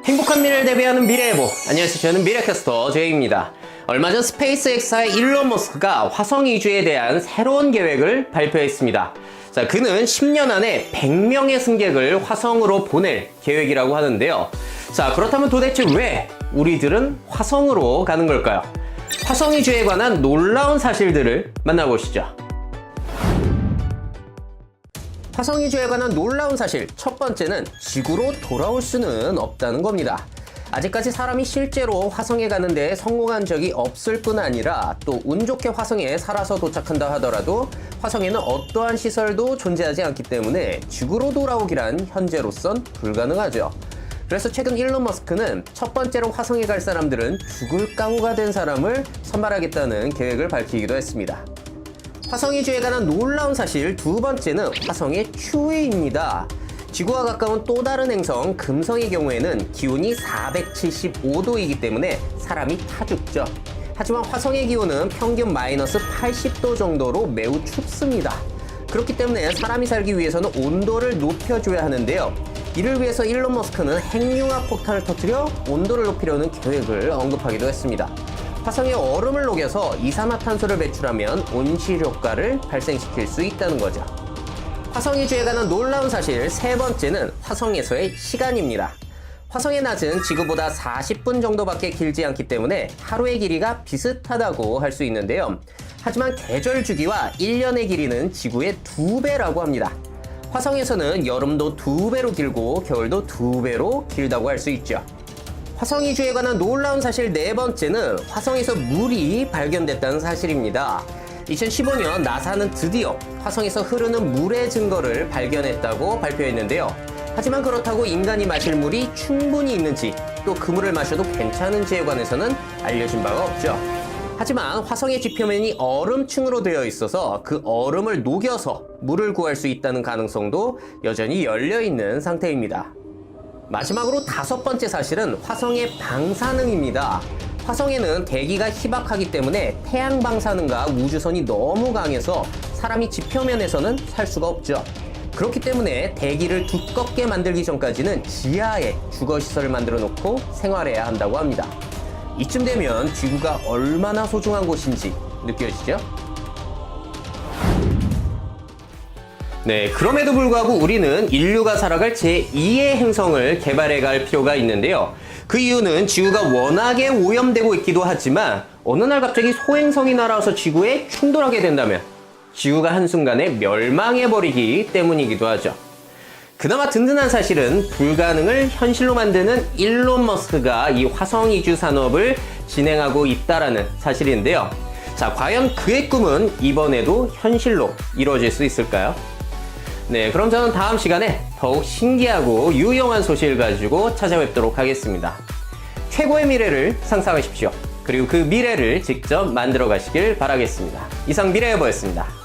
행복한 미래를 대비하는 미래예보. 안녕하세요. 저는 미래캐스터 제이입니다. 얼마 전 스페이스X사의 일론 머스크가 화성 이주에 대한 새로운 계획을 발표했습니다. 자, 그는 10년 안에 100명의 승객을 화성으로 보낼 계획이라고 하는데요. 자, 그렇다면 도대체 왜 우리들은 화성으로 가는 걸까요? 화성 이주에 관한 놀라운 사실들을 만나보시죠. 화성 이주에 관한 놀라운 사실 첫 번째는 지구로 돌아올 수는 없다는 겁니다. 아직까지 사람이 실제로 화성에 가는 데 성공한 적이 없을 뿐 아니라 또 운 좋게 화성에 살아서 도착한다 하더라도 화성에는 어떠한 시설도 존재하지 않기 때문에 지구로 돌아오기란 현재로선 불가능하죠. 그래서 최근 일론 머스크는 첫 번째로 화성에 갈 사람들은 죽을 각오가 된 사람을 선발하겠다는 계획을 밝히기도 했습니다. 화성 이주에 관한 놀라운 사실 두 번째는 화성의 추위입니다. 지구와 가까운 또 다른 행성 금성의 경우에는 기온이 475도이기 때문에 사람이 타 죽죠. 하지만 화성의 기온은 평균 마이너스 80도 정도로 매우 춥습니다. 그렇기 때문에 사람이 살기 위해서는 온도를 높여줘야 하는데요. 이를 위해서 일론 머스크는 핵융합 폭탄을 터뜨려 온도를 높이려는 계획을 언급하기도 했습니다. 화성에 얼음을 녹여서 이산화탄소를 배출하면 온실 효과를 발생시킬 수 있다는 거죠. 화성 이주에 관한 놀라운 사실 세 번째는 화성에서의 시간입니다. 화성의 낮은 지구보다 40분 정도밖에 길지 않기 때문에 하루의 길이가 비슷하다고 할 수 있는데요. 하지만 계절 주기와 1년의 길이는 지구의 2배라고 합니다. 화성에서는 여름도 2배로 길고 겨울도 2배로 길다고 할 수 있죠. 화성 이주에 관한 놀라운 사실 네 번째는 화성에서 물이 발견됐다는 사실입니다. 2015년 나사는 드디어 화성에서 흐르는 물의 증거를 발견했다고 발표했는데요. 하지만 그렇다고 인간이 마실 물이 충분히 있는지 또 그 물을 마셔도 괜찮은지에 관해서는 알려진 바가 없죠. 하지만 화성의 지표면이 얼음층으로 되어 있어서 그 얼음을 녹여서 물을 구할 수 있다는 가능성도 여전히 열려있는 상태입니다. 마지막으로 다섯 번째 사실은 화성의 방사능입니다. 화성에는 대기가 희박하기 때문에 태양 방사능과 우주선이 너무 강해서 사람이 지표면에서는 살 수가 없죠. 그렇기 때문에 대기를 두껍게 만들기 전까지는 지하에 주거시설을 만들어 놓고 생활해야 한다고 합니다. 이쯤 되면 지구가 얼마나 소중한 곳인지 느껴지죠? 네, 그럼에도 불구하고 우리는 인류가 살아갈 제2의 행성을 개발해갈 필요가 있는데요. 그 이유는 지구가 워낙에 오염되고 있기도 하지만 어느 날 갑자기 소행성이 날아와서 지구에 충돌하게 된다면 지구가 한순간에 멸망해버리기 때문이기도 하죠. 그나마 든든한 사실은 불가능을 현실로 만드는 일론 머스크가 이 화성 이주 산업을 진행하고 있다라는 사실인데요. 자, 과연 그의 꿈은 이번에도 현실로 이루어질 수 있을까요? 네, 그럼 저는 다음 시간에 더욱 신기하고 유용한 소식을 가지고 찾아뵙도록 하겠습니다. 최고의 미래를 상상하십시오. 그리고 그 미래를 직접 만들어 가시길 바라겠습니다. 이상 미래예보였습니다.